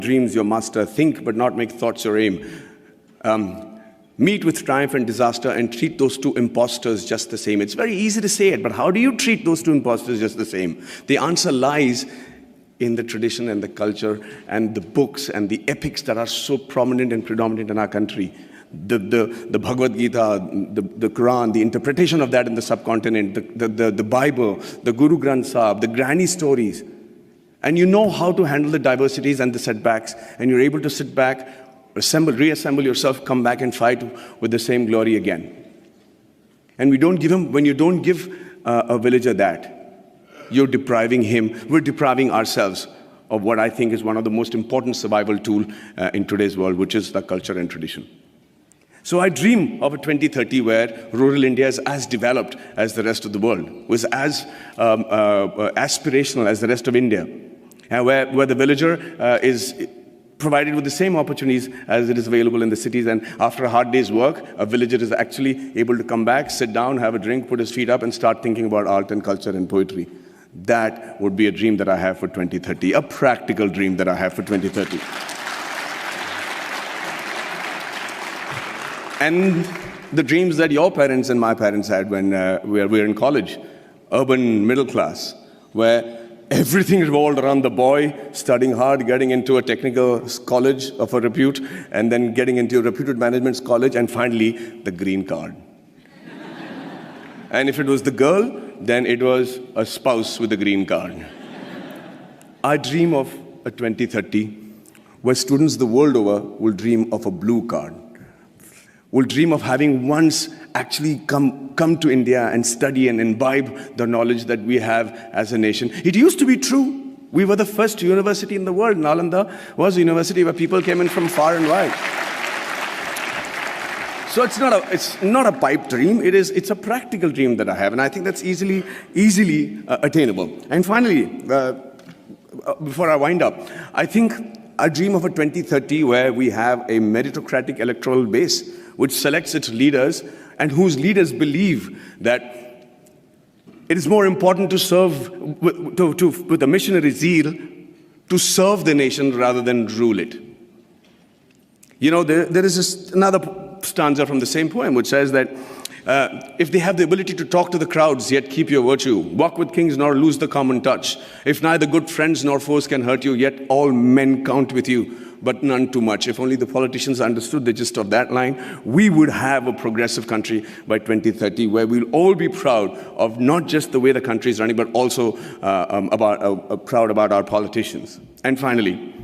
dreams your master, think but not make thoughts your aim. Meet with triumph and disaster and treat those two imposters just the same. It's very easy to say it, but how do you treat those two imposters just the same? The answer lies in the tradition and the culture and the books and the epics that are so prominent and predominant in our country. The Bhagavad Gita, the Quran, the interpretation of that in the subcontinent, the Bible, the Guru Granth Sahib, the granny stories. And you know how to handle the diversities and the setbacks, and you're able to sit back, reassemble yourself, come back and fight with the same glory again. And when you don't give a villager that, you're depriving him, we're depriving ourselves of what I think is one of the most important survival tool in today's world, which is the culture and tradition. So I dream of a 2030 where rural India is as developed as the rest of the world, was as aspirational as the rest of India, and where the villager is provided with the same opportunities as it is available in the cities. And after a hard day's work, a villager is actually able to come back, sit down, have a drink, put his feet up, and start thinking about art and culture and poetry. That would be a dream that I have for 2030, a practical dream that I have for 2030. And the dreams that your parents and my parents had when we were in college, urban middle class, where everything revolved around the boy studying hard, getting into a technical college of a repute, and then getting into a reputed management college, and finally, the green card. And if it was the girl, then it was a spouse with a green card. I dream of a 2030 where students the world over will dream of a blue card, will dream of having once actually come to India and study and imbibe the knowledge that we have as a nation. It used to be true. We were the first university in the world. Nalanda was a university where people came in from far and wide. So it's not a pipe dream. It's a practical dream that I have, and I think that's easily attainable. And finally, before I wind up, I think I dream of a 2030 where we have a meritocratic electoral base which selects its leaders and whose leaders believe that it is more important to serve with a missionary zeal to serve the nation rather than rule it. You know, there is another stanza from the same poem which says that if they have the ability to talk to the crowds, yet keep your virtue, walk with kings nor lose the common touch, if neither good friends nor foes can hurt you, yet all men count with you, but none too much. If only the politicians understood the gist of that line, we would have a progressive country by 2030 where we'll all be proud of not just the way the country is running, but also proud about our politicians. And finally,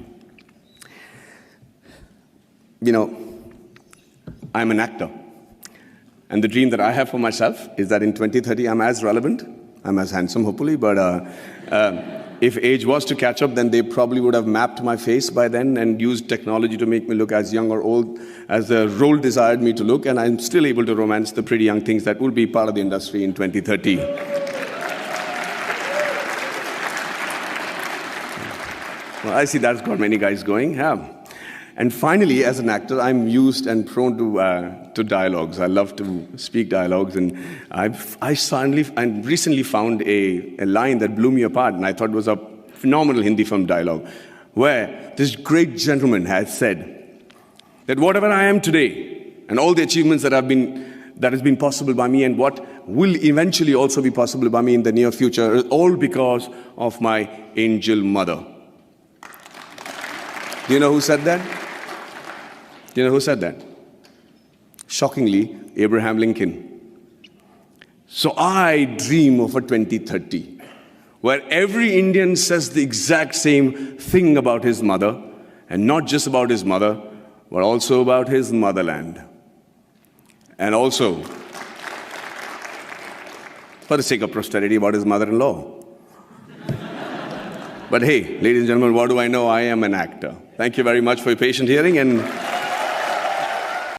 you know, I'm an actor. And the dream that I have for myself is that in 2030, I'm as relevant, I'm as handsome, hopefully, but if age was to catch up, then they probably would have mapped my face by then and used technology to make me look as young or old as the role desired me to look, and I'm still able to romance the pretty young things that will be part of the industry in 2030. Well, I see that's got many guys going, yeah. And finally, as an actor, I'm used and prone to dialogues. I love to speak dialogues, and I recently found a line that blew me apart, and I thought was a phenomenal Hindi film dialogue, where this great gentleman had said that whatever I am today, and all the achievements that has been possible by me, and what will eventually also be possible by me in the near future, is all because of my angel mother. Do you know who said that? Do you know who said that? Shockingly, Abraham Lincoln. So I dream of a 2030 where every Indian says the exact same thing about his mother, and not just about his mother, but also about his motherland. And also, for the sake of posterity, about his mother-in-law. But hey, ladies and gentlemen, what do I know? I am an actor. Thank you very much for your patient hearing, and